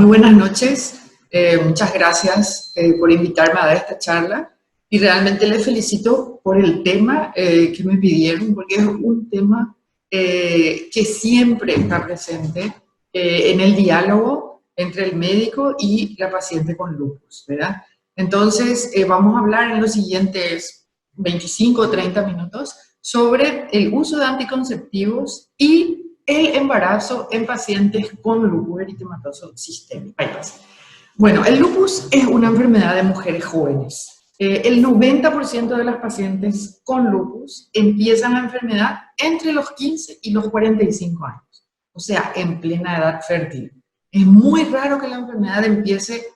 muy buenas noches. Muchas gracias por invitarme a dar esta charla y realmente les felicito por el tema que me pidieron, porque es un tema que siempre está presente en el diálogo entre el médico y la paciente con lupus, ¿verdad? Entonces, vamos a hablar en los siguientes 25 o 30 minutos sobre el uso de anticonceptivos y el embarazo en pacientes con lupus eritematoso sistémico. Bueno, el lupus es una enfermedad de mujeres jóvenes. El 90% de las pacientes con lupus empiezan la enfermedad entre los 15 y los 45 años, o sea, en plena edad fértil. Es muy raro que la enfermedad empiece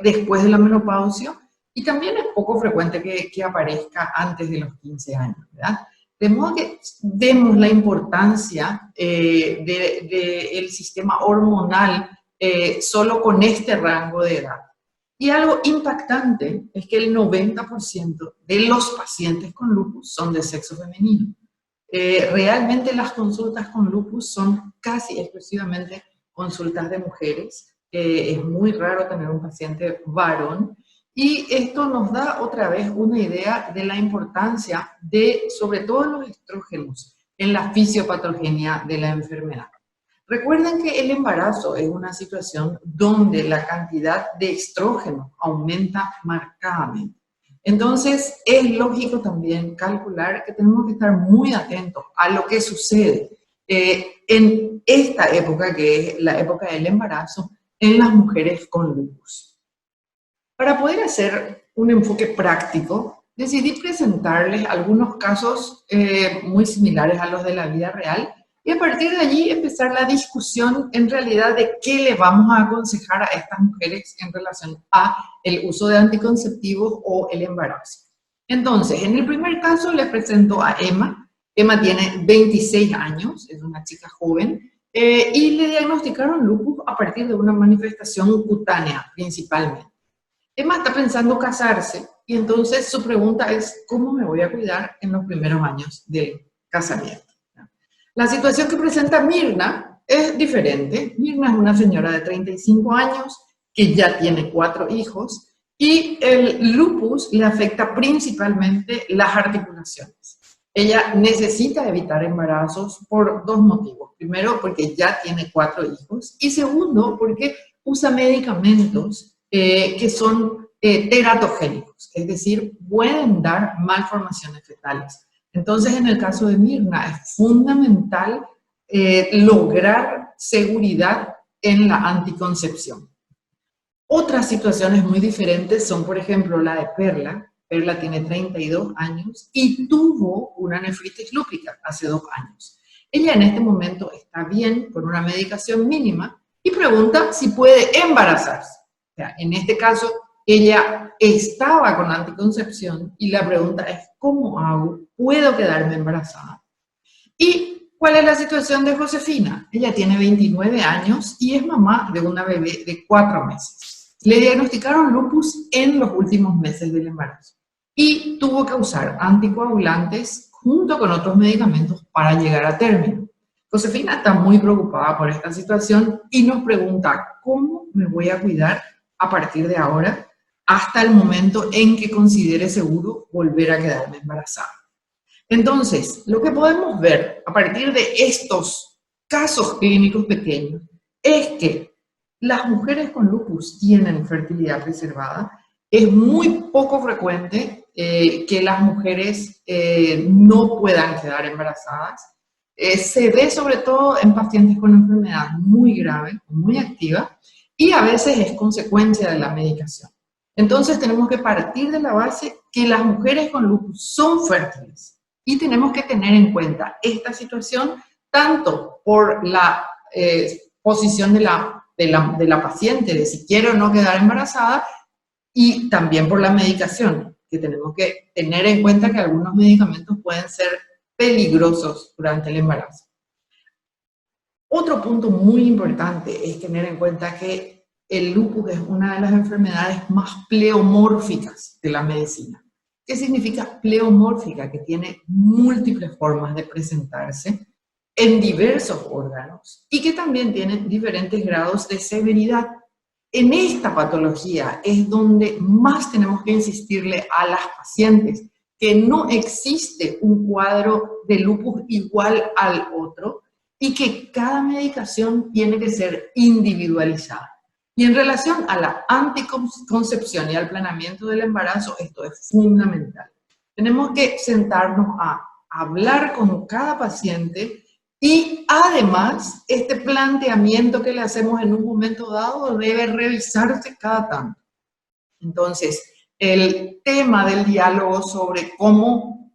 después de la menopausia y también es poco frecuente que aparezca antes de los 15 años, ¿verdad? De modo que vemos la importancia del sistema hormonal solo con este rango de edad. Y algo impactante es que el 90% de los pacientes con lupus son de sexo femenino. Realmente las consultas con lupus son casi exclusivamente consultas de mujeres. Es muy raro tener un paciente varón. Y esto nos da otra vez una idea de la importancia de, sobre todo los estrógenos, en la fisiopatogenia de la enfermedad. Recuerden que el embarazo es una situación donde la cantidad de estrógeno aumenta marcadamente. Entonces, es lógico también calcular que tenemos que estar muy atentos a lo que sucede en esta época, que es la época del embarazo, en las mujeres con lupus. Para poder hacer un enfoque práctico, decidí presentarles algunos casos muy similares a los de la vida real y a partir de allí empezar la discusión en realidad de qué le vamos a aconsejar a estas mujeres en relación a el uso de anticonceptivos o el embarazo. Entonces, en el primer caso les presento a Emma. Emma tiene 26 años, es una chica joven, y le diagnosticaron lupus a partir de una manifestación cutánea principalmente. Emma está pensando casarse y entonces su pregunta es ¿cómo me voy a cuidar en los primeros años del casamiento? La situación que presenta Mirna es diferente. Mirna es una señora de 35 años que ya tiene 4 hijos y el lupus le afecta principalmente las articulaciones. Ella necesita evitar embarazos por 2 motivos. Primero, porque ya tiene 4 hijos y segundo, porque usa medicamentos que son teratogénicos, es decir, pueden dar malformaciones fetales. Entonces, en el caso de Mirna, es fundamental lograr seguridad en la anticoncepción. Otras situaciones muy diferentes son, por ejemplo, la de Perla. Perla tiene 32 años y tuvo una nefritis lúpica hace 2 años. Ella en este momento está bien con una medicación mínima y pregunta si puede embarazarse. O sea, en este caso, ella estaba con anticoncepción y la pregunta es, ¿cómo hago? ¿Puedo quedarme embarazada? ¿Y cuál es la situación de Josefina? Ella tiene 29 años y es mamá de una bebé de 4 meses. Le diagnosticaron lupus en los últimos meses del embarazo y tuvo que usar anticoagulantes junto con otros medicamentos para llegar a término. Josefina está muy preocupada por esta situación y nos pregunta, ¿cómo me voy a cuidar a partir de ahora hasta el momento en que considere seguro volver a quedarme embarazada? Entonces, lo que podemos ver a partir de estos casos clínicos pequeños es que las mujeres con lupus tienen fertilidad preservada. Es muy poco frecuente que las mujeres no puedan quedar embarazadas. Se ve sobre todo en pacientes con enfermedad muy grave, muy activa, y a veces es consecuencia de la medicación. Entonces tenemos que partir de la base que las mujeres con lupus son fértiles y tenemos que tener en cuenta esta situación tanto por la posición de la paciente, de si quiere o no quedar embarazada, y también por la medicación, que tenemos que tener en cuenta que algunos medicamentos pueden ser peligrosos durante el embarazo. Otro punto muy importante es tener en cuenta que el lupus es una de las enfermedades más pleomórficas de la medicina. ¿Qué significa pleomórfica? Que tiene múltiples formas de presentarse en diversos órganos y que también tiene diferentes grados de severidad. en esta patología es donde más tenemos que insistirle a las pacientes que no existe un cuadro de lupus igual al otro y que cada medicación tiene que ser individualizada. Y en relación a la anticoncepción y al planeamiento del embarazo, esto es fundamental. Tenemos que sentarnos a hablar con cada paciente y además este planteamiento que le hacemos en un momento dado debe revisarse cada tanto. Entonces, el tema del diálogo sobre cómo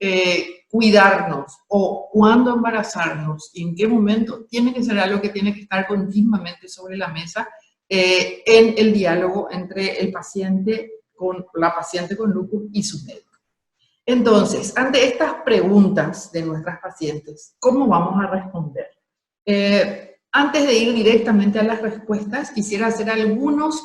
cuidarnos o cuándo embarazarnos y en qué momento tiene que ser algo que tiene que estar continuamente sobre la mesa en el diálogo entre el paciente la paciente con lupus y su médico. Entonces, ante estas preguntas de nuestras pacientes, ¿cómo vamos a responder? Antes de ir directamente a las respuestas, quisiera hacer algunos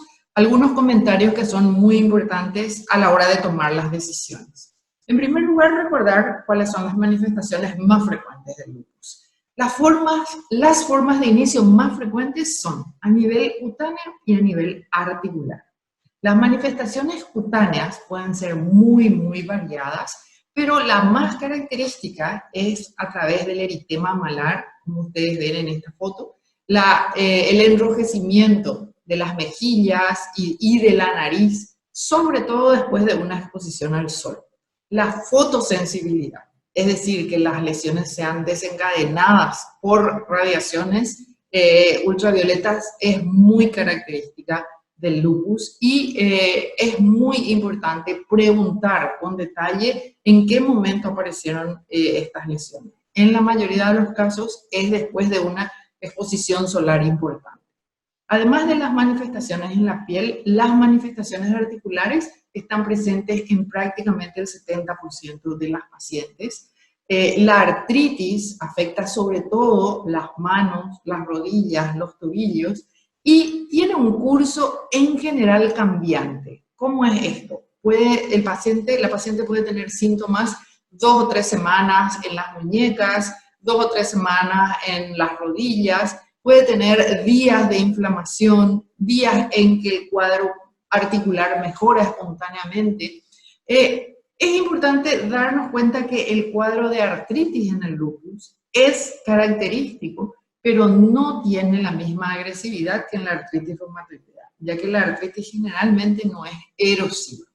comentarios que son muy importantes a la hora de tomar las decisiones. En primer lugar, recordar cuáles son las manifestaciones más frecuentes del lupus. Las formas de inicio más frecuentes son a nivel cutáneo y a nivel articular. Las manifestaciones cutáneas pueden ser muy variadas, pero la más característica es a través del eritema malar, como ustedes ven en esta foto, el enrojecimiento de las mejillas y de la nariz, sobre todo después de una exposición al sol. La fotosensibilidad, es decir, que las lesiones sean desencadenadas por radiaciones ultravioletas, es muy característica del lupus y es muy importante preguntar con detalle en qué momento aparecieron estas lesiones. En la mayoría de los casos es después de una exposición solar importante. Además de las manifestaciones en la piel, las manifestaciones articulares están presentes en prácticamente el 70% de las pacientes. La artritis afecta sobre todo las manos, las rodillas, los tobillos, y tiene un curso en general cambiante. ¿Cómo es esto? La paciente puede tener síntomas 2 o 3 semanas en las muñecas, 2 o 3 semanas en las rodillas, puede tener días de inflamación, días en que el cuadro articular mejora espontáneamente. Es importante darnos cuenta que el cuadro de artritis en el lupus es característico, pero no tiene la misma agresividad que en la artritis reumatoidea, ya que la artritis generalmente no es erosiva.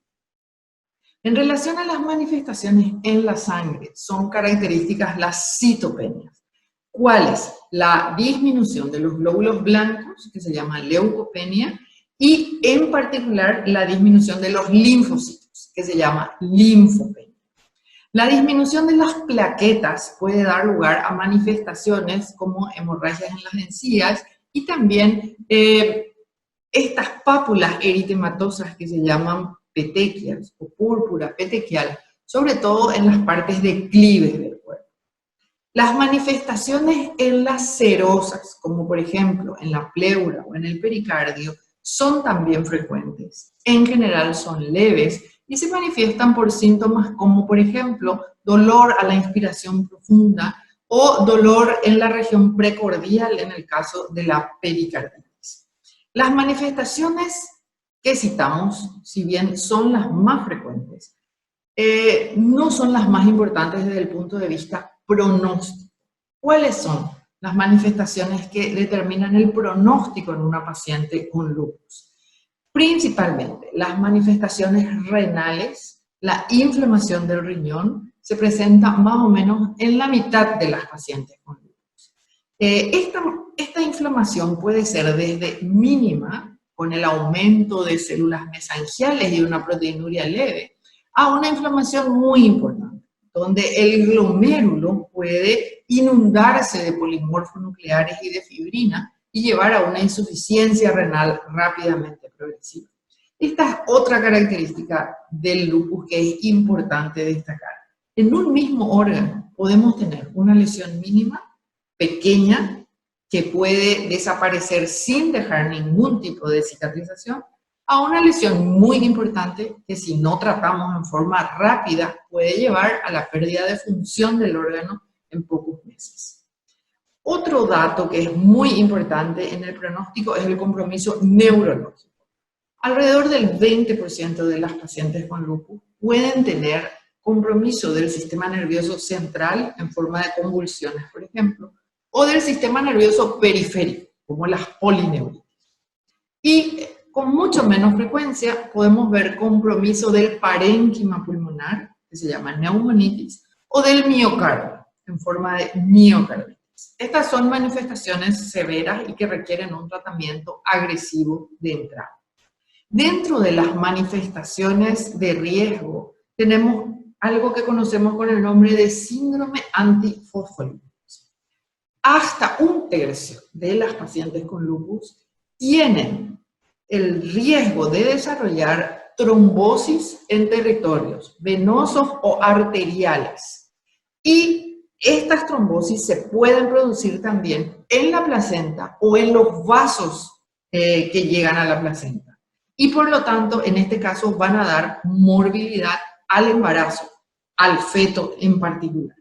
En relación a las manifestaciones en la sangre, son características las citopenias. ¿Cuáles? La disminución de los glóbulos blancos, que se llama leucopenia, y en particular la disminución de los linfocitos, que se llama linfopenia. La disminución de las plaquetas puede dar lugar a manifestaciones como hemorragias en las encías y también estas pápulas eritematosas que se llaman petequias o púrpura petequial, sobre todo en las partes declives del cuerpo. Las manifestaciones en las serosas, como por ejemplo en la pleura o en el pericardio, son también frecuentes. En general son leves y se manifiestan por síntomas como por ejemplo dolor a la inspiración profunda o dolor en la región precordial en el caso de la pericarditis. Las manifestaciones que citamos, si bien son las más frecuentes, no son las más importantes desde el punto de vista pronóstico. ¿Cuáles son las manifestaciones que determinan el pronóstico en una paciente con lupus? Principalmente las manifestaciones renales, la inflamación del riñón, se presenta más o menos en la mitad de las pacientes con lupus. Esta inflamación puede ser desde mínima, con el aumento de células mesangiales y una proteinuria leve, a una inflamación muy importante, donde el glomérulo puede inundarse de polimorfos nucleares y de fibrina y llevar a una insuficiencia renal rápidamente progresiva. Esta es otra característica del lupus que es importante destacar. En un mismo órgano podemos tener una lesión mínima, pequeña, que puede desaparecer sin dejar ningún tipo de cicatrización, a una lesión muy importante que si no tratamos en forma rápida puede llevar a la pérdida de función del órgano en pocos meses. Otro dato que es muy importante en el pronóstico es el compromiso neurológico. alrededor del 20% de las pacientes con lupus pueden tener compromiso del sistema nervioso central en forma de convulsiones, por ejemplo, o del sistema nervioso periférico, como las polineuritis. Y con mucho menos frecuencia podemos ver compromiso del parénquima pulmonar, que se llama neumonitis, o del miocardio, en forma de miocarditis. Estas son manifestaciones severas y que requieren un tratamiento agresivo de entrada. Dentro de las manifestaciones de riesgo, tenemos algo que conocemos con el nombre de síndrome antifosfolípidos. Hasta un tercio de las pacientes con lupus tienen el riesgo de desarrollar trombosis en territorios venosos o arteriales. Y estas trombosis se pueden producir también en la placenta o en los vasos que llegan a la placenta. Y por lo tanto, en este caso, van a dar morbilidad al embarazo, al feto en particular.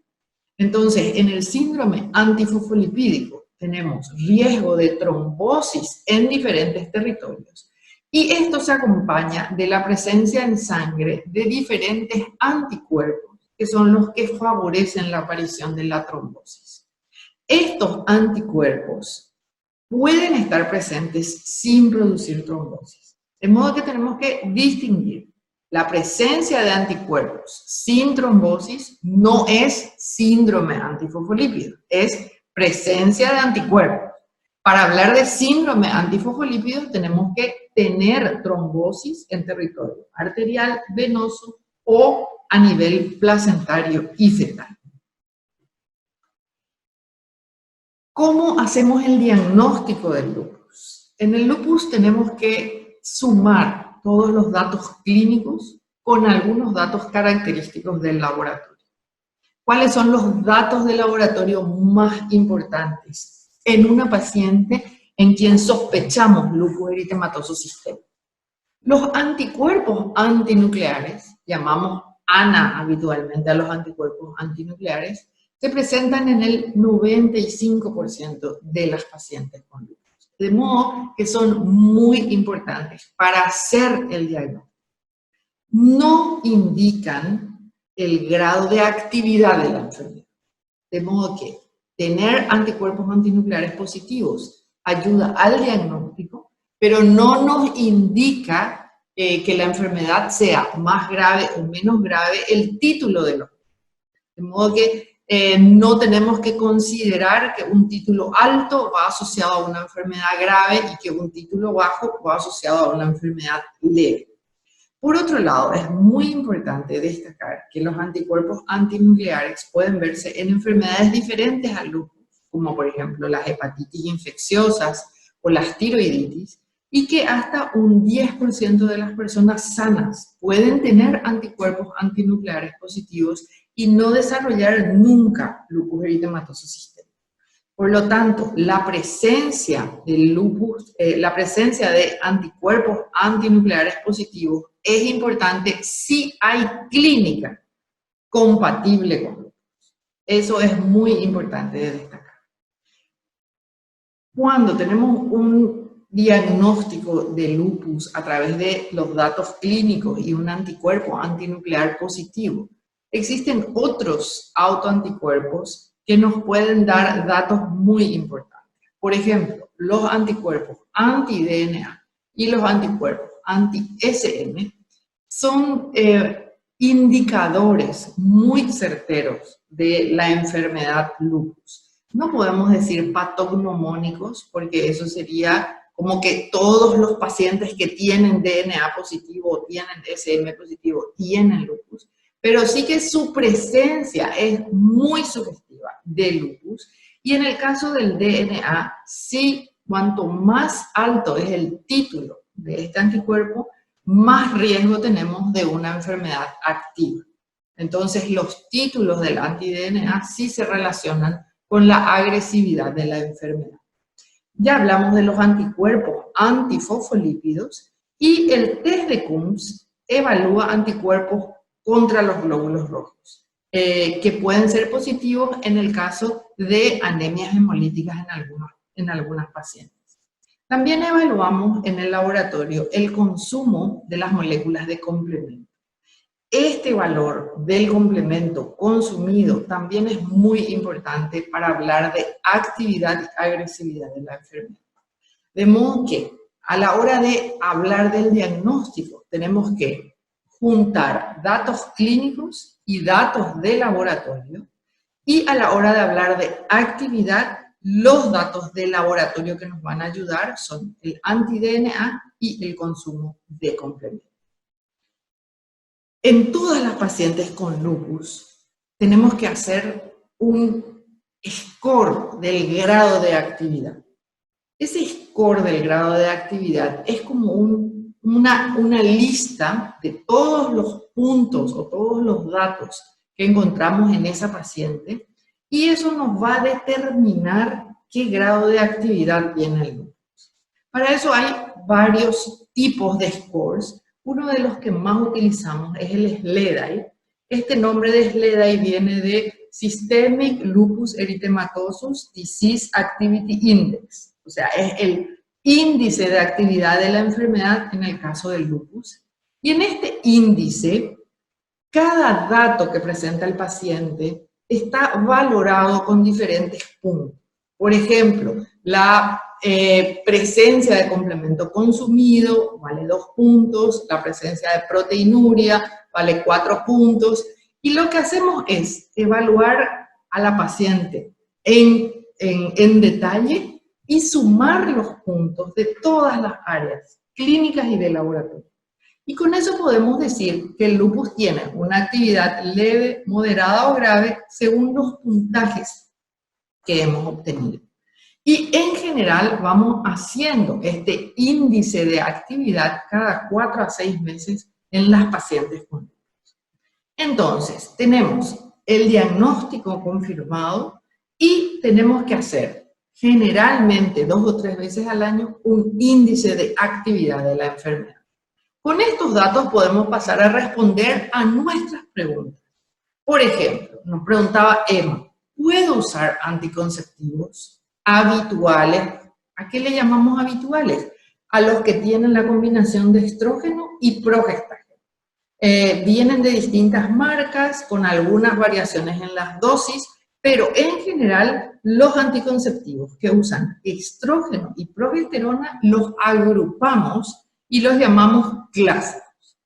Entonces, en el síndrome antifosfolipídico tenemos riesgo de trombosis en diferentes territorios. Y esto se acompaña de la presencia en sangre de diferentes anticuerpos, que son los que favorecen la aparición de la trombosis. Estos anticuerpos pueden estar presentes sin producir trombosis. De modo que tenemos que distinguir. La presencia de anticuerpos sin trombosis no es síndrome antifosfolípido, es presencia de anticuerpos. Para hablar de síndrome antifosfolípido tenemos que tener trombosis en territorio arterial, venoso o a nivel placentario y fetal. ¿Cómo hacemos el diagnóstico del lupus? En el lupus tenemos que sumar todos los datos clínicos con algunos datos característicos del laboratorio. ¿Cuáles son los datos de laboratorio más importantes en una paciente en quien sospechamos lupus eritematoso sistémico? Los anticuerpos antinucleares, llamamos ANA habitualmente a los anticuerpos antinucleares, se presentan en el 95% de las pacientes con lupus. De modo que son muy importantes para hacer el diagnóstico. No indican el grado de actividad de la enfermedad. De modo que tener anticuerpos antinucleares positivos ayuda al diagnóstico, pero no nos indica que la enfermedad sea más grave o menos grave el título de los. De modo que no tenemos que considerar que un título alto va asociado a una enfermedad grave y que un título bajo va asociado a una enfermedad leve. Por otro lado, es muy importante destacar que los anticuerpos antinucleares pueden verse en enfermedades diferentes al lupus, como por ejemplo las hepatitis infecciosas o las tiroiditis, y que hasta un 10% de las personas sanas pueden tener anticuerpos antinucleares positivos y no desarrollar nunca lupus eritematoso sistémico. Por lo tanto, la presencia del lupus, la presencia de anticuerpos antinucleares positivos es importante si hay clínica compatible con lupus. Eso es muy importante de destacar. Cuando tenemos un diagnóstico de lupus a través de los datos clínicos y un anticuerpo antinuclear positivo, existen otros autoanticuerpos que nos pueden dar datos muy importantes. Por ejemplo, los anticuerpos anti-DNA y los anticuerpos anti-SM son indicadores muy certeros de la enfermedad lupus. No podemos decir patognomónicos, porque eso sería como que todos los pacientes que tienen DNA positivo o tienen SM positivo tienen lupus, pero sí que su presencia es muy sugestiva de lupus. Y en el caso del DNA, sí, cuanto más alto es el título de este anticuerpo, más riesgo tenemos de una enfermedad activa. Entonces, los títulos del anti-DNA sí se relacionan con la agresividad de la enfermedad. Ya hablamos de los anticuerpos antifosfolípidos y el test de Coombs evalúa anticuerpos contra los glóbulos rojos, que pueden ser positivos en el caso de anemias hemolíticas en algunas pacientes. También evaluamos en el laboratorio el consumo de las moléculas de complemento. Este valor del complemento consumido también es muy importante para hablar de actividad y agresividad de la enfermedad. De modo que a la hora de hablar del diagnóstico tenemos que juntar datos clínicos y datos de laboratorio, y a la hora de hablar de actividad, los datos de laboratorio que nos van a ayudar son el anti-DNA y el consumo de complemento. En todas las pacientes con lupus tenemos que hacer un score del grado de actividad. Ese score del grado de actividad es como una lista de todos los puntos o todos los datos que encontramos en esa paciente, y eso nos va a determinar qué grado de actividad tiene el lupus. Para eso hay varios tipos de scores. Uno de los que más utilizamos es el SLEDAI. Este nombre de SLEDAI viene de Systemic Lupus Erythematosus Disease Activity Index. O sea, es el índice de actividad de la enfermedad en el caso del lupus. Y en este índice, cada dato que presenta el paciente está valorado con diferentes puntos. Por ejemplo, la presencia de complemento consumido vale 2 puntos, la presencia de proteinuria vale 4 puntos, y lo que hacemos es evaluar a la paciente en detalle y sumar los puntos de todas las áreas clínicas y de laboratorio. Y con eso podemos decir que el lupus tiene una actividad leve, moderada o grave según los puntajes que hemos obtenido. Y en general vamos haciendo este índice de actividad cada 4 a 6 meses en las pacientes con lupus. Entonces, tenemos el diagnóstico confirmado y tenemos que hacer generalmente 2 o 3 veces al año un índice de actividad de la enfermedad. Con estos datos podemos pasar a responder a nuestras preguntas. Por ejemplo, nos preguntaba Emma, ¿puedo usar anticonceptivos habituales? ¿A qué le llamamos habituales? A los que tienen la combinación de estrógeno y progestágeno. Vienen de distintas marcas, con algunas variaciones en las dosis, pero en general los anticonceptivos que usan estrógeno y progesterona los agrupamos y los llamamos clásicos.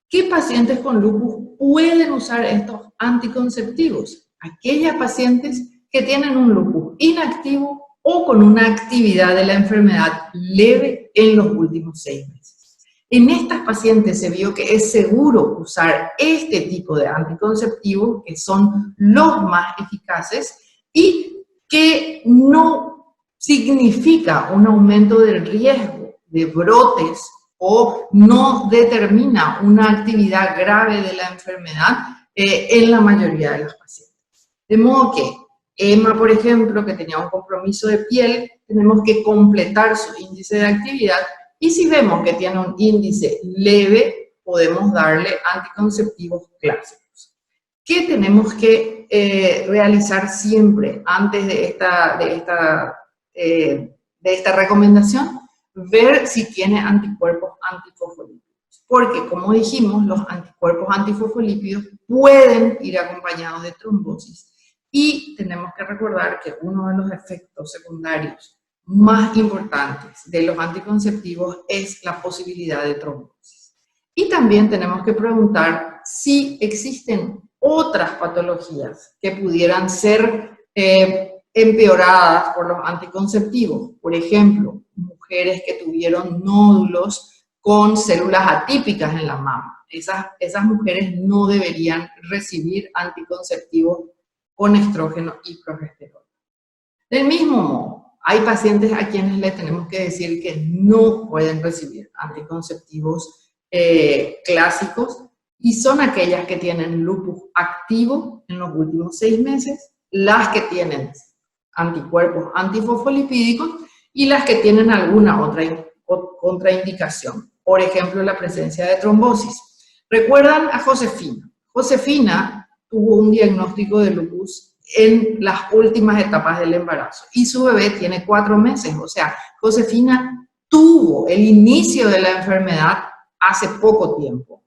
¿Qué pacientes con lupus pueden usar estos anticonceptivos? Aquellas pacientes que tienen un lupus inactivo o con una actividad de la enfermedad leve en los últimos 6 meses. En estas pacientes se vio que es seguro usar este tipo de anticonceptivos, que son los más eficaces y que no significa un aumento del riesgo de brotes o no determina una actividad grave de la enfermedad en la mayoría de las pacientes. De modo que Emma, por ejemplo, que tenía un compromiso de piel, tenemos que completar su índice de actividad, y si vemos que tiene un índice leve, podemos darle anticonceptivos clásicos. ¿Qué tenemos que realizar siempre antes de esta recomendación? Ver si tiene anticuerpos antifosfolípidos. Porque, como dijimos, los anticuerpos antifosfolípidos pueden ir acompañados de trombosis. Y tenemos que recordar que uno de los efectos secundarios más importantes de los anticonceptivos es la posibilidad de trombosis. Y también tenemos que preguntar si existen otras patologías que pudieran ser empeoradas por los anticonceptivos. Por ejemplo, mujeres que tuvieron nódulos con células atípicas en la mama. Esas mujeres no deberían recibir anticonceptivos con estrógeno y progesterona. Del mismo modo, hay pacientes a quienes les tenemos que decir que no pueden recibir anticonceptivos clásicos, y son aquellas que tienen lupus activo en los últimos 6 meses, las que tienen anticuerpos antifosfolipídicos y las que tienen alguna otra contraindicación. Por ejemplo, la presencia de trombosis. ¿Recuerdan a Josefina? Josefina tuvo un diagnóstico de lupus en las últimas etapas del embarazo y su bebé tiene 4 meses. O sea, Josefina tuvo el inicio de la enfermedad hace poco tiempo,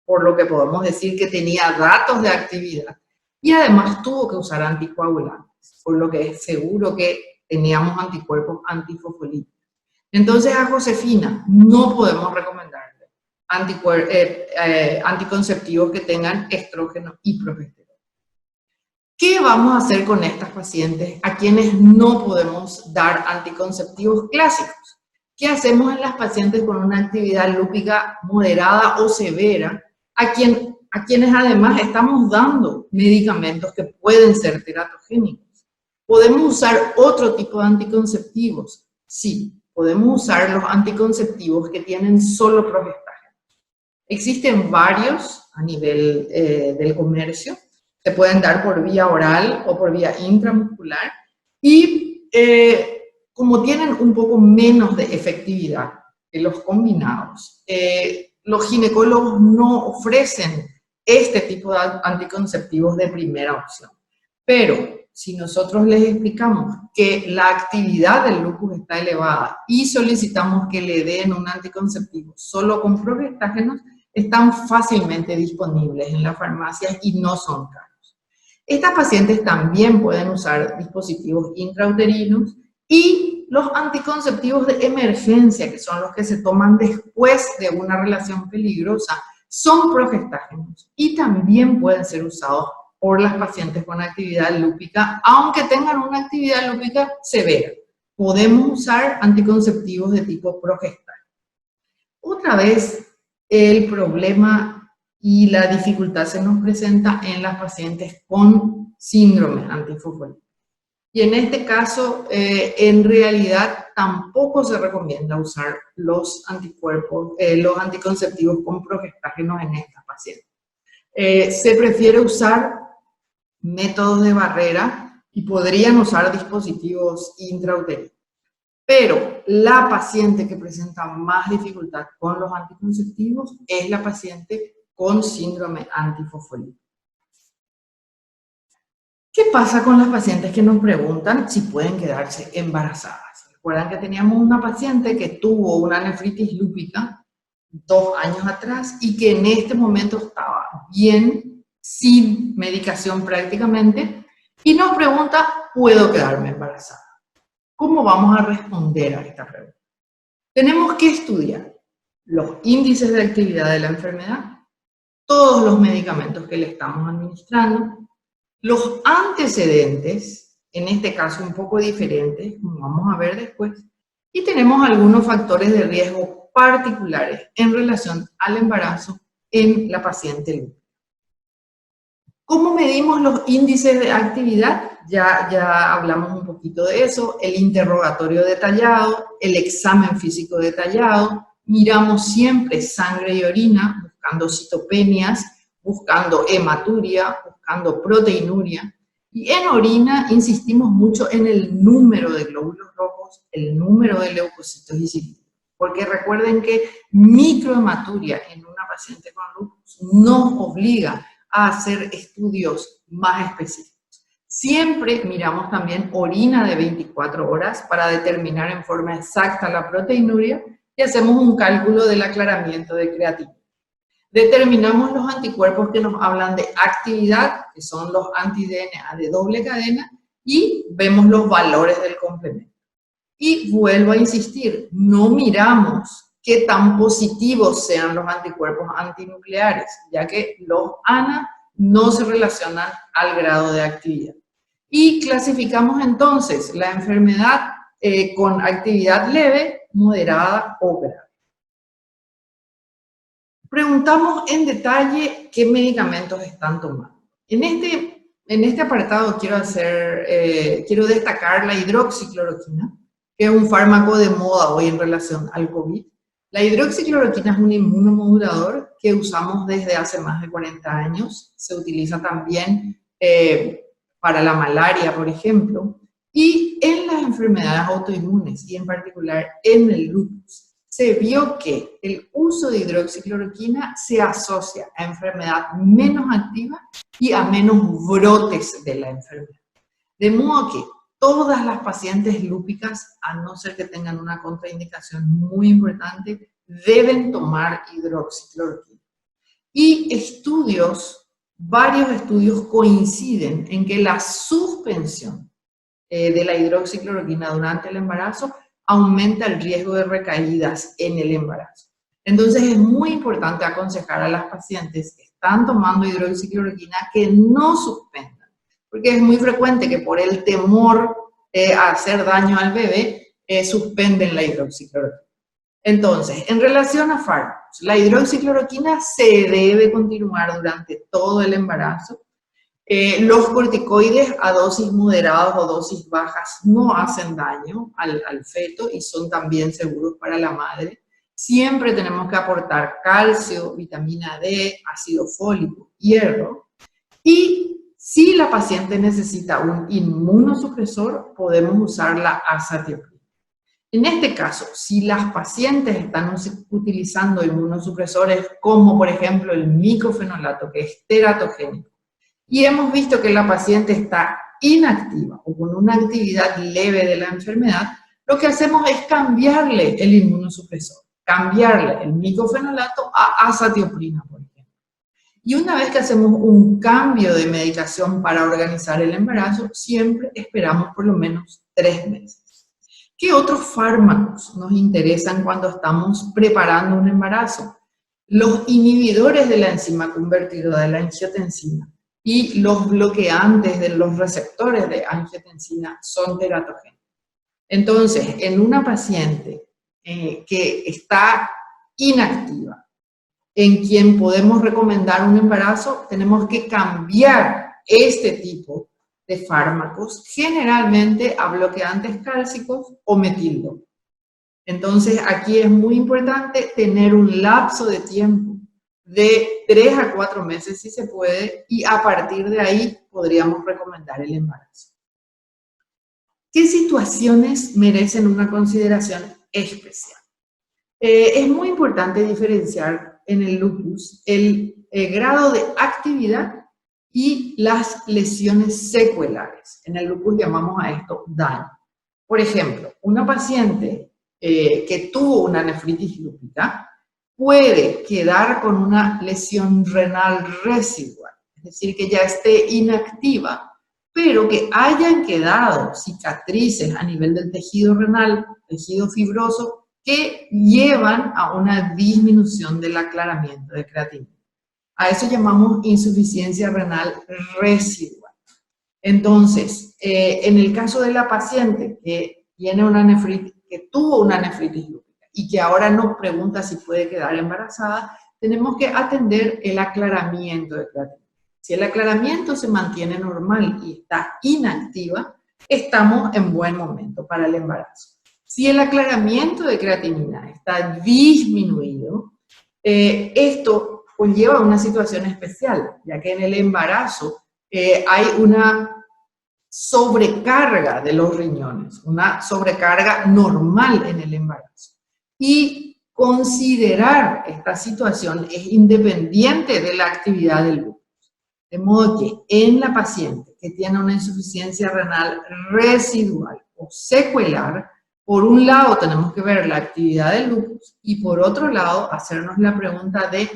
por lo que podemos decir que tenía datos de actividad y además tuvo que usar anticoagulantes, por lo que es seguro que teníamos anticuerpos antifosfolípicos. Entonces a Josefina no podemos recomendarle anticonceptivos que tengan estrógeno y progesterona. ¿Qué vamos a hacer con estas pacientes a quienes no podemos dar anticonceptivos clásicos? ¿Qué hacemos en las pacientes con una actividad lúpica moderada o severa, a quienes además estamos dando medicamentos que pueden ser teratogénicos? ¿Podemos usar otro tipo de anticonceptivos? Sí, podemos usar los anticonceptivos que tienen solo progestágeno. Existen varios a nivel del comercio, se pueden dar por vía oral o por vía intramuscular y como tienen un poco menos de efectividad que los combinados, los ginecólogos no ofrecen este tipo de anticonceptivos de primera opción. Pero si nosotros les explicamos que la actividad del lupus está elevada y solicitamos que le den un anticonceptivo solo con progestágenos, están fácilmente disponibles en las farmacias y no son caros. Estas pacientes también pueden usar dispositivos intrauterinos y los anticonceptivos de emergencia, que son los que se toman después de una relación peligrosa, son progestágenos y también pueden ser usados por las pacientes con actividad lúpica, aunque tengan una actividad lúpica severa. Podemos usar anticonceptivos de tipo progestágeno. Otra vez, el problema y la dificultad se nos presenta en las pacientes con síndrome antifosfolípico. Y en este caso, en realidad, tampoco se recomienda usar los anticonceptivos con progestágenos en estas pacientes. Se prefiere usar métodos de barrera y podrían usar dispositivos intrauterinos. Pero la paciente que presenta más dificultad con los anticonceptivos es la paciente con síndrome antifosfolípico. ¿Qué pasa con las pacientes que nos preguntan si pueden quedarse embarazadas? Recuerdan que teníamos una paciente que tuvo una nefritis lúpica 2 años atrás y que en este momento estaba bien, sin medicación prácticamente, y nos pregunta, ¿puedo quedarme embarazada? ¿Cómo vamos a responder a esta pregunta? Tenemos que estudiar los índices de actividad de la enfermedad, todos los medicamentos que le estamos administrando, los antecedentes, en este caso un poco diferentes, como vamos a ver después, y tenemos algunos factores de riesgo particulares en relación al embarazo en la paciente lúpica. ¿Cómo medimos los índices de actividad? Ya hablamos un poquito de eso, el interrogatorio detallado, el examen físico detallado, miramos siempre sangre y orina, buscando citopenias, buscando hematuria, buscando proteinuria, y en orina insistimos mucho en el número de glóbulos rojos, el número de leucocitos y cilindros, porque recuerden que microhematuria en una paciente con lupus nos obliga a hacer estudios más específicos. Siempre miramos también orina de 24 horas para determinar en forma exacta la proteinuria y hacemos un cálculo del aclaramiento de creatina. Determinamos los anticuerpos que nos hablan de actividad, que son los anti-DNA de doble cadena, y vemos los valores del complemento. Y vuelvo a insistir, no miramos qué tan positivos sean los anticuerpos antinucleares, ya que los ANA no se relacionan al grado de actividad. Y clasificamos entonces la enfermedad con actividad leve, moderada o grave. Preguntamos en detalle qué medicamentos están tomando. En este apartado quiero destacar la hidroxicloroquina, que es un fármaco de moda hoy en relación al COVID. La hidroxicloroquina es un inmunomodulador que usamos desde hace más de 40 años. Se utiliza también para la malaria, por ejemplo, y en las enfermedades autoinmunes, y en particular en el lupus. Se vio que el uso de hidroxicloroquina se asocia a enfermedad menos activa y a menos brotes de la enfermedad. De modo que todas las pacientes lúpicas, a no ser que tengan una contraindicación muy importante, deben tomar hidroxicloroquina. Y varios estudios coinciden en que la suspensión de la hidroxicloroquina durante el embarazo aumenta el riesgo de recaídas en el embarazo. Entonces es muy importante aconsejar a las pacientes que están tomando hidroxicloroquina que no suspendan, porque es muy frecuente que por el temor a hacer daño al bebé suspenden la hidroxicloroquina. Entonces, en relación a fármacos, la hidroxicloroquina se debe continuar durante todo el embarazo. Los corticoides a dosis moderadas o dosis bajas no hacen daño al feto y son también seguros para la madre. Siempre tenemos que aportar calcio, vitamina D, ácido fólico, hierro. Y si la paciente necesita un inmunosupresor, podemos usar la azatioprina. En este caso, si las pacientes están utilizando inmunosupresores como por ejemplo el micofenolato, que es teratogénico, y hemos visto que la paciente está inactiva o con una actividad leve de la enfermedad, lo que hacemos es cambiarle el inmunosupresor, cambiarle el micofenolato a azatioprina, por ejemplo. Y una vez que hacemos un cambio de medicación para organizar el embarazo, siempre esperamos por lo menos 3 meses. ¿Qué otros fármacos nos interesan cuando estamos preparando un embarazo? Los inhibidores de la enzima convertidora de la angiotensina y los bloqueantes de los receptores de angiotensina son teratogénicos. Entonces, en una paciente que está inactiva, en quien podemos recomendar un embarazo, tenemos que cambiar este tipo de fármacos, generalmente a bloqueantes cálcicos o metildo. Entonces, aquí es muy importante tener un lapso de tiempo de 3 a 4 meses si se puede, y a partir de ahí podríamos recomendar el embarazo. ¿Qué situaciones merecen una consideración especial? Es muy importante diferenciar en el lupus el grado de actividad y las lesiones secuelares. En el lupus llamamos a esto daño. Por ejemplo, una paciente que tuvo una nefritis lúpica puede quedar con una lesión renal residual, es decir, que ya esté inactiva, pero que hayan quedado cicatrices a nivel del tejido renal, tejido fibroso, que llevan a una disminución del aclaramiento de creatinina. A eso llamamos insuficiencia renal residual. Entonces, en el caso de la paciente que tiene una nefritis, que tuvo una nefritis lúpica y que ahora nos pregunta si puede quedar embarazada, tenemos que atender el aclaramiento de creatinina. Si el aclaramiento se mantiene normal y está inactiva, estamos en buen momento para el embarazo. Si el aclaramiento de creatinina está disminuido, esto conlleva una situación especial, ya que en el embarazo hay una sobrecarga de los riñones, una sobrecarga normal en el embarazo. Y considerar esta situación es independiente de la actividad del lupus. De modo que en la paciente que tiene una insuficiencia renal residual o secuelar, por un lado tenemos que ver la actividad del lupus y por otro lado hacernos la pregunta de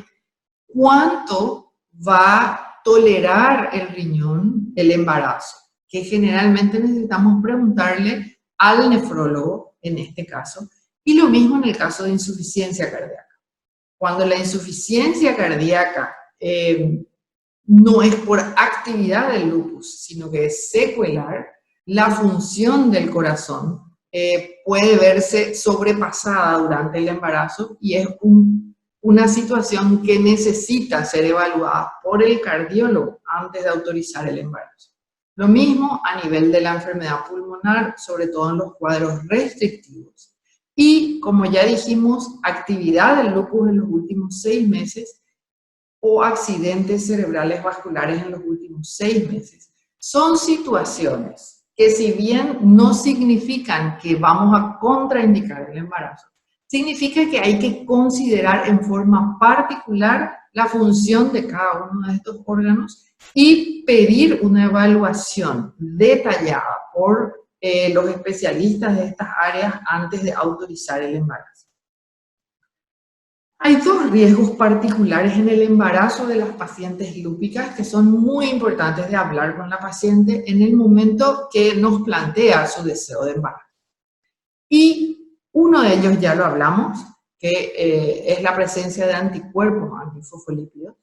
¿cuánto va a tolerar el riñón el embarazo? Que generalmente necesitamos preguntarle al nefrólogo, en este caso, y lo mismo en el caso de insuficiencia cardíaca. Cuando la insuficiencia cardíaca no es por actividad del lupus, sino que es secuelar, la función del corazón puede verse sobrepasada durante el embarazo y es una situación que necesita ser evaluada por el cardiólogo antes de autorizar el embarazo. Lo mismo a nivel de la enfermedad pulmonar, sobre todo en los cuadros restrictivos. Y, como ya dijimos, actividad del lupus en los últimos 6 meses o accidentes cerebrales vasculares en los últimos 6 meses. Son situaciones que, si bien no significan que vamos a contraindicar el embarazo, significa que hay que considerar en forma particular la función de cada uno de estos órganos y pedir una evaluación detallada por los especialistas de estas áreas antes de autorizar el embarazo. Hay dos riesgos particulares en el embarazo de las pacientes lúpicas que son muy importantes de hablar con la paciente en el momento que nos plantea su deseo de embarazo. Y uno de ellos ya lo hablamos, que es la presencia de anticuerpos antifosfolípidos.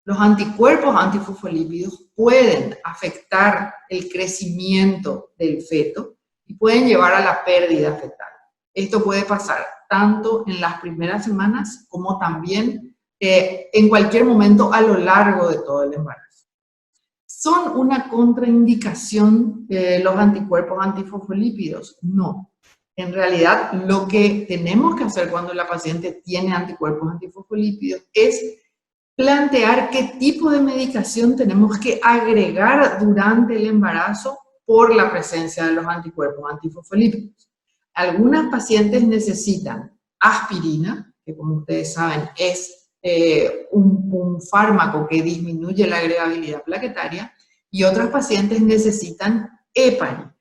Los anticuerpos antifosfolípidos pueden afectar el crecimiento del feto y pueden llevar a la pérdida fetal. Esto puede pasar tanto en las primeras semanas como también en cualquier momento a lo largo de todo el embarazo. ¿Son una contraindicación los anticuerpos antifosfolípidos? No. En realidad, lo que tenemos que hacer cuando la paciente tiene anticuerpos antifosfolípidos es plantear qué tipo de medicación tenemos que agregar durante el embarazo por la presencia de los anticuerpos antifosfolípidos. Algunas pacientes necesitan aspirina, que como ustedes saben es un fármaco que disminuye la agregabilidad plaquetaria, y otras pacientes necesitan heparina.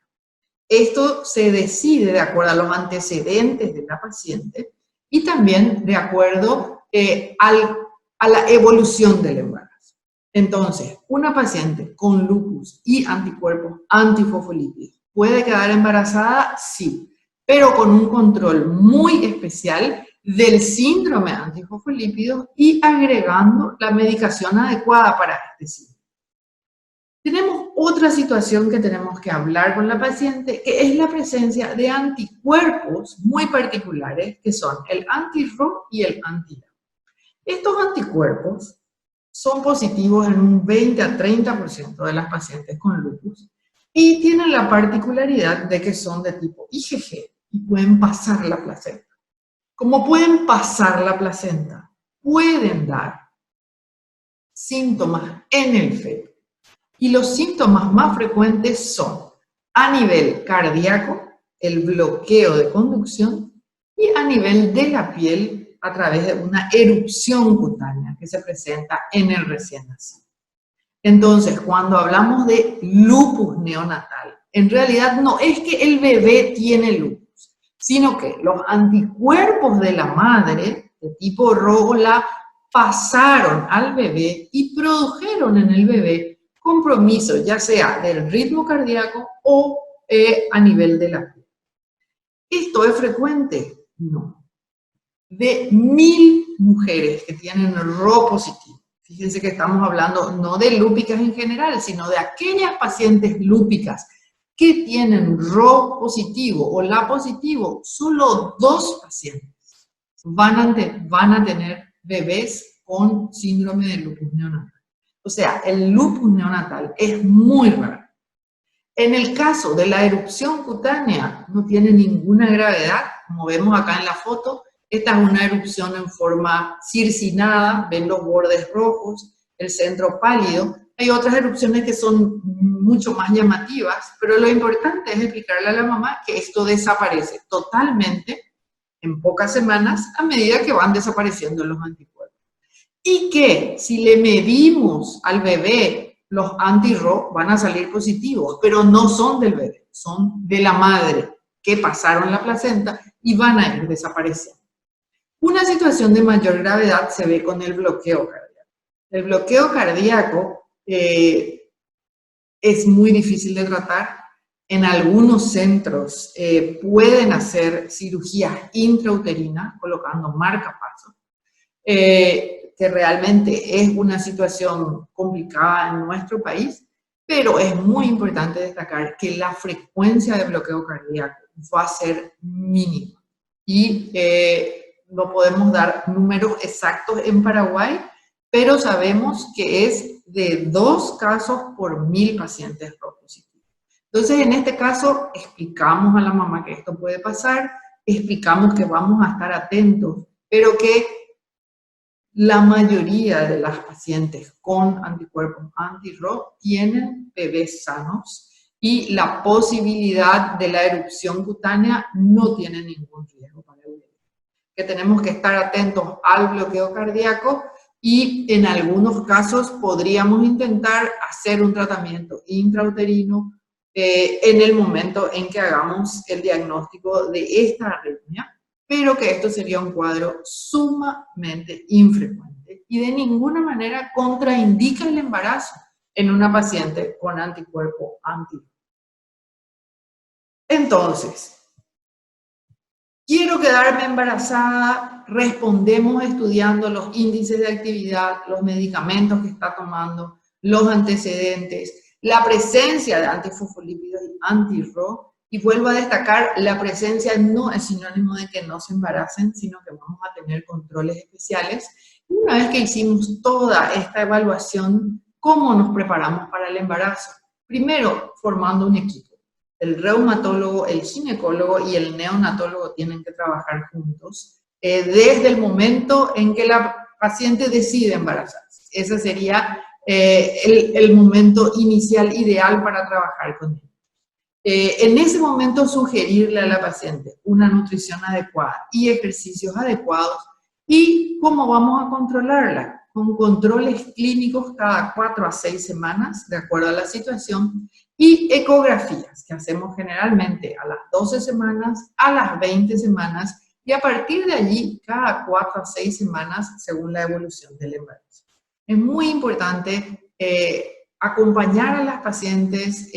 Esto se decide de acuerdo a los antecedentes de la paciente y también de acuerdo a la evolución del embarazo. Entonces, una paciente con lupus y anticuerpos antifosfolípidos ¿puede quedar embarazada? Sí, pero con un control muy especial del síndrome antifosfolípidos y agregando la medicación adecuada para este síndrome. Tenemos otra situación que tenemos que hablar con la paciente, que es la presencia de anticuerpos muy particulares, que son el anti-Ro y el anti-LA. Estos anticuerpos son positivos en un 20 a 30% de las pacientes con lupus y tienen la particularidad de que son de tipo IgG y pueden pasar la placenta. Como pueden pasar la placenta, pueden dar síntomas en el feto. Y los síntomas más frecuentes son a nivel cardíaco, el bloqueo de conducción, y a nivel de la piel a través de una erupción cutánea que se presenta en el recién nacido. Entonces, cuando hablamos de lupus neonatal, en realidad no es que el bebé tiene lupus, sino que los anticuerpos de la madre, de tipo RO-LA, pasaron al bebé y produjeron en el bebé compromiso, ya sea del ritmo cardíaco o a nivel de la piel. ¿Esto es frecuente? No. De 1000 mujeres que tienen RO positivo, fíjense que estamos hablando no de lúpicas en general, sino de aquellas pacientes lúpicas que tienen RO positivo o LA positivo, solo 2 pacientes van a tener bebés con síndrome de lupus neonatal. O sea, el lupus neonatal es muy raro. En el caso de la erupción cutánea, no tiene ninguna gravedad, como vemos acá en la foto. Esta es una erupción en forma circinada, ven los bordes rojos, el centro pálido. Hay otras erupciones que son mucho más llamativas, pero lo importante es explicarle a la mamá que esto desaparece totalmente en pocas semanas a medida que van desapareciendo los anticuerpos. Y que si le medimos al bebé los anti-RO van a salir positivos, pero no son del bebé, son de la madre que pasaron la placenta y van a ir desapareciendo. Una situación de mayor gravedad se ve con el bloqueo cardíaco. El bloqueo cardíaco es muy difícil de tratar. En algunos centros pueden hacer cirugías intrauterinas colocando marcapasos. Que realmente es una situación complicada en nuestro país, pero es muy importante destacar que la frecuencia de bloqueo cardíaco va a ser mínima. Y no podemos dar números exactos en Paraguay, pero sabemos que es de 2 casos por 1000 pacientes RO positivos. Entonces, en este caso, explicamos a la mamá que esto puede pasar, explicamos que vamos a estar atentos, pero que la mayoría de las pacientes con anticuerpos anti-RO tienen bebés sanos y la posibilidad de la erupción cutánea no tiene ningún riesgo para el bebé. Que tenemos que estar atentos al bloqueo cardíaco y en algunos casos podríamos intentar hacer un tratamiento intrauterino en el momento en que hagamos el diagnóstico de esta arritmia, pero que esto sería un cuadro sumamente infrecuente y de ninguna manera contraindica el embarazo en una paciente con anticuerpo anti. Entonces, quiero quedarme embarazada, respondemos estudiando los índices de actividad, los medicamentos que está tomando, los antecedentes, la presencia de antifosfolípidos y anti-RO, y vuelvo a destacar, la presencia no es sinónimo de que no se embaracen, sino que vamos a tener controles especiales. Y una vez que hicimos toda esta evaluación, ¿cómo nos preparamos para el embarazo? Primero, formando un equipo. El reumatólogo, el ginecólogo y el neonatólogo tienen que trabajar juntos desde el momento en que la paciente decide embarazarse. Ese sería el momento inicial ideal para trabajar con él. En ese momento sugerirle a la paciente una nutrición adecuada y ejercicios adecuados y cómo vamos a controlarla, con controles clínicos cada 4 a 6 semanas, de acuerdo a la situación, y ecografías que hacemos generalmente a las 12 semanas, a las 20 semanas y a partir de allí cada 4 a 6 semanas según la evolución del embarazo. Es muy importante acompañar a las pacientes,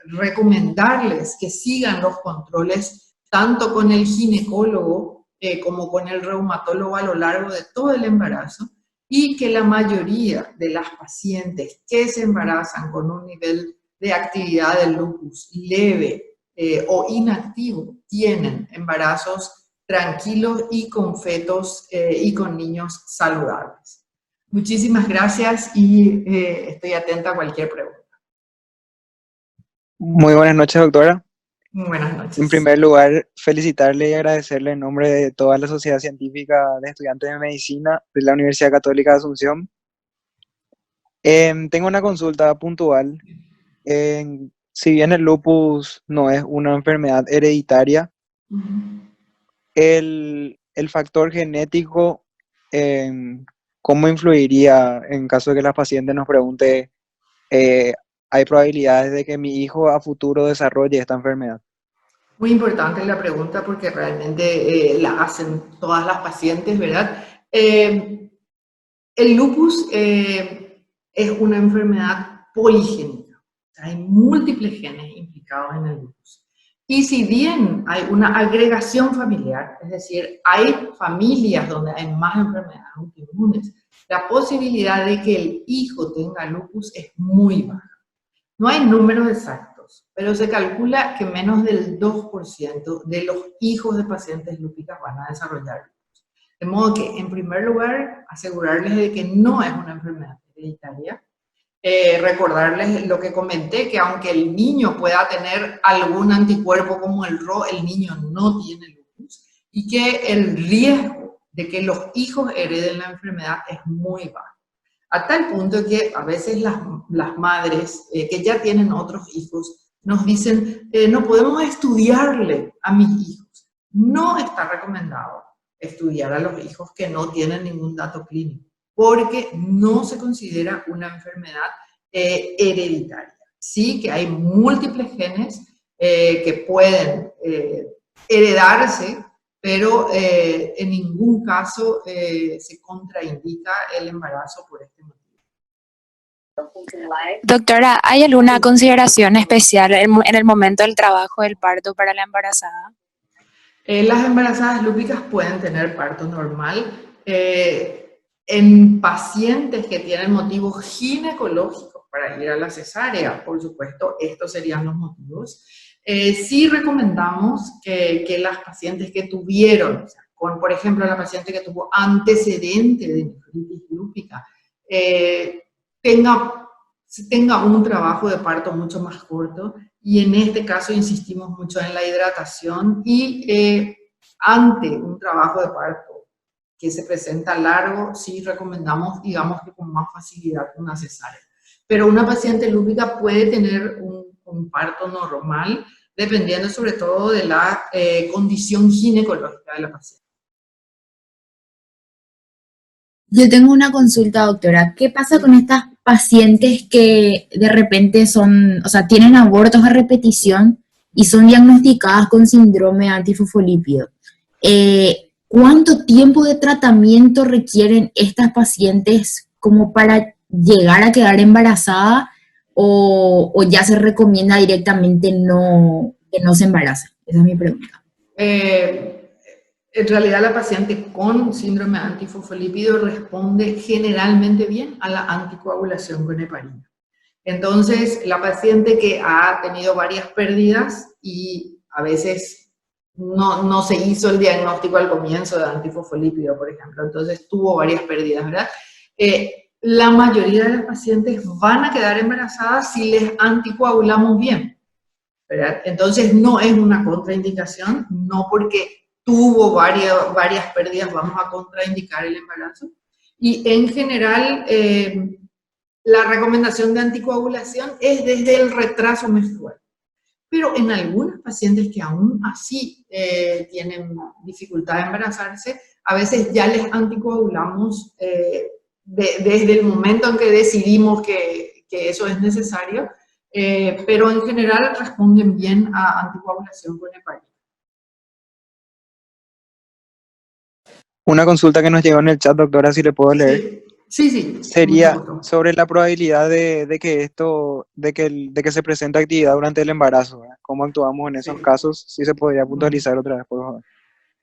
recomendarles que sigan los controles tanto con el ginecólogo como con el reumatólogo a lo largo de todo el embarazo y que la mayoría de las pacientes que se embarazan con un nivel de actividad del lupus leve o inactivo tienen embarazos tranquilos y con fetos y con niños saludables. Muchísimas gracias y estoy atenta a cualquier pregunta. Muy buenas noches, doctora. Muy buenas En noches. primer lugar, felicitarle y agradecerle en nombre de toda la Sociedad Científica de Estudiantes de Medicina de la Universidad Católica de Asunción. Tengo una consulta puntual. Si bien el lupus no es una enfermedad hereditaria, el factor genético, ¿cómo influiría en caso de que la paciente nos pregunte, hay probabilidades de que mi hijo a futuro desarrolle esta enfermedad? Muy importante la pregunta porque realmente la hacen todas las pacientes, ¿verdad? El lupus es una enfermedad poligénica. O sea, hay múltiples genes implicados en el lupus. Y si bien hay una agregación familiar, es decir, hay familias donde hay más enfermedades autoinmunes, la posibilidad de que el hijo tenga lupus es muy baja. No hay números exactos, pero se calcula que menos del 2% de los hijos de pacientes lúpicas van a desarrollar lupus. De modo que, en primer lugar, asegurarles de que no es una enfermedad hereditaria. Recordarles lo que comenté, que aunque el niño pueda tener algún anticuerpo como el RO, el niño no tiene lupus y que el riesgo de que los hijos hereden la enfermedad es muy bajo. A tal punto que a veces las madres que ya tienen otros hijos nos dicen, no podemos estudiarle a mis hijos. No está recomendado estudiar a los hijos que no tienen ningún dato clínico, porque no se considera una enfermedad hereditaria. Sí que hay múltiples genes que pueden heredarse, pero en ningún caso se contraindica el embarazo por este motivo. Doctora, ¿hay alguna consideración especial en el momento del trabajo del parto para la embarazada? Las embarazadas lúpicas pueden tener parto normal. En pacientes que tienen motivos ginecológicos para ir a la cesárea, por supuesto, estos serían los motivos. Sí recomendamos que las pacientes que tuvieron, o sea, por ejemplo, la paciente que tuvo antecedente de nefritis lúpica, tenga un trabajo de parto mucho más corto y en este caso insistimos mucho en la hidratación y ante un trabajo de parto que se presenta largo, sí recomendamos, digamos que con más facilidad una cesárea. Pero una paciente lúpica puede tener un parto normal, dependiendo sobre todo de la condición ginecológica de la paciente. Yo tengo una consulta, doctora. ¿Qué pasa con estas pacientes que de repente son, o sea, tienen abortos a repetición y son diagnosticadas con síndrome antifosfolípido. ¿Cuánto tiempo de tratamiento requieren estas pacientes como para llegar a quedar embarazada o ya se recomienda directamente que no se embarace? Esa es mi pregunta. En realidad la paciente con síndrome antifosfolípido responde generalmente bien a la anticoagulación con heparina. Entonces, la paciente que ha tenido varias pérdidas y a veces no se hizo el diagnóstico al comienzo de antifosfolípido, por ejemplo, entonces tuvo varias pérdidas, ¿verdad? La mayoría de las pacientes van a quedar embarazadas si les anticoagulamos bien, ¿verdad? Entonces, no es una contraindicación, no porque tuvo varias pérdidas vamos a contraindicar el embarazo. Y en general, la recomendación de anticoagulación es desde el retraso menstrual. Pero en algunas pacientes que aún así tienen dificultad de embarazarse, a veces ya les anticoagulamos desde el momento en que decidimos que eso es necesario, pero en general responden bien a anticoagulación con heparina. Una consulta que nos llegó en el chat, doctora, si le puedo leer. Sí. Sería sobre la probabilidad de que se presente actividad durante el embarazo, ¿verdad? ¿Cómo actuamos en esos casos? Si se podría puntualizar otra vez, por favor.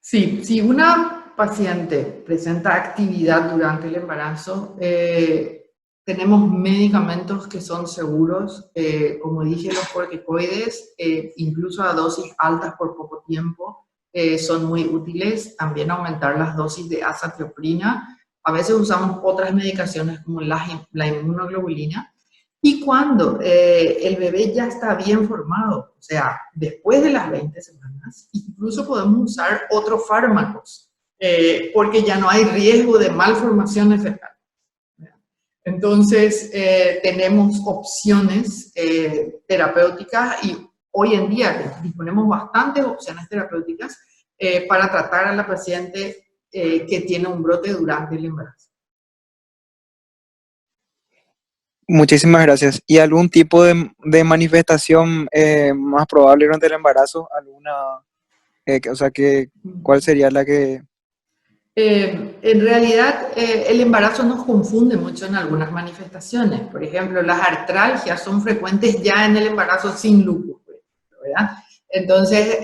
Sí, si una paciente presenta actividad durante el embarazo, tenemos medicamentos que son seguros, como dije, los corticoides, incluso a dosis altas por poco tiempo, son muy útiles. También aumentar las dosis de azathioprina. A veces usamos otras medicaciones como la inmunoglobulina. Y cuando el bebé ya está bien formado, o sea, después de las 20 semanas, incluso podemos usar otros fármacos, porque ya no hay riesgo de malformaciones fetales. Entonces, tenemos opciones terapéuticas y hoy en día disponemos bastantes opciones terapéuticas para tratar a la paciente que tiene un brote durante el embarazo. Muchísimas gracias. ¿Y algún tipo de manifestación más probable durante el embarazo? ¿Cuál sería la que...? En realidad, el embarazo nos confunde mucho en algunas manifestaciones. Por ejemplo, las artralgias son frecuentes ya en el embarazo sin lupus, ¿verdad? Entonces,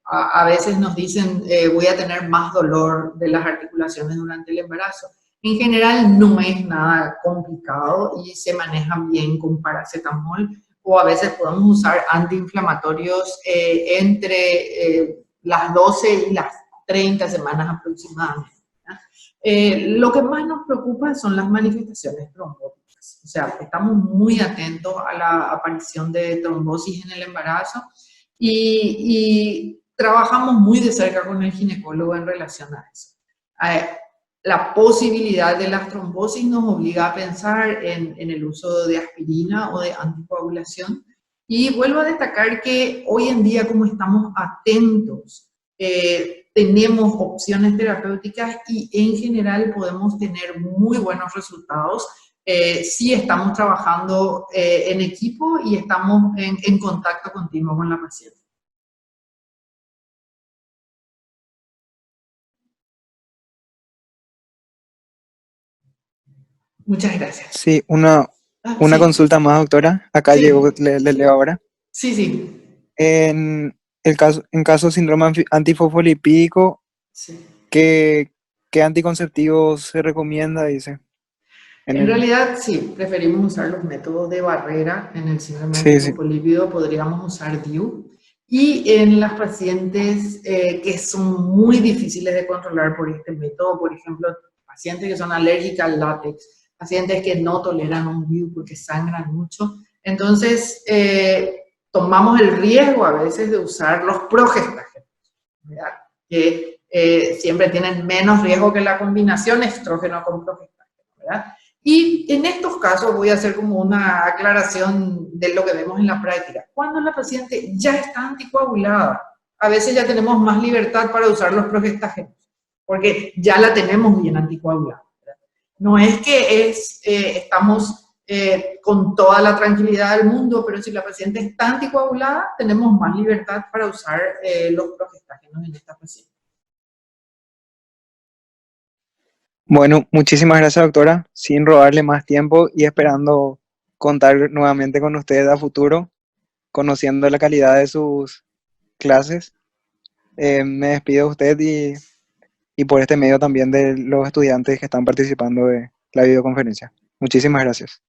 a veces nos dicen, voy a tener más dolor de las articulaciones durante el embarazo. En general, no es nada complicado y se maneja bien con paracetamol, o a veces podemos usar antiinflamatorios entre las 12 y las 30 semanas aproximadamente. Lo que más nos preocupa son las manifestaciones trombóticas. O sea, estamos muy atentos a la aparición de trombosis en el embarazo y trabajamos muy de cerca con el ginecólogo en relación a eso. La posibilidad de las trombosis nos obliga a pensar en el uso de aspirina o de anticoagulación. Y vuelvo a destacar que hoy en día, como estamos atentos, tenemos opciones terapéuticas y en general podemos tener muy buenos resultados si estamos trabajando en equipo y estamos en contacto continuo con la paciente. Muchas gracias. Sí, una sí. consulta más, doctora. Acá Sí. llegó, le leo ahora. Sí. En caso de síndrome antifosfolipídico, Sí. ¿qué anticonceptivos se recomienda? Dice. En realidad, sí, preferimos usar los métodos de barrera. En el síndrome antifosfolípido podríamos usar DIU. Y en las pacientes que son muy difíciles de controlar por este método, por ejemplo, pacientes que son alérgicas al látex, pacientes que no toleran un DIU porque sangran mucho, entonces tomamos el riesgo a veces de usar los progestágenos, ¿verdad? Que siempre tienen menos riesgo que la combinación estrógeno con progestágeno, ¿verdad? Y en estos casos voy a hacer como una aclaración de lo que vemos en la práctica. Cuando la paciente ya está anticoagulada, a veces ya tenemos más libertad para usar los progestágenos, porque ya la tenemos bien anticoagulada. No es que estamos con toda la tranquilidad del mundo, pero si la paciente está anticoagulada, tenemos más libertad para usar los progestágenos en esta paciente. Bueno, muchísimas gracias, doctora. Sin robarle más tiempo y esperando contar nuevamente con usted a futuro, conociendo la calidad de sus clases. Me despido de usted y por este medio también de los estudiantes que están participando de la videoconferencia. Muchísimas gracias.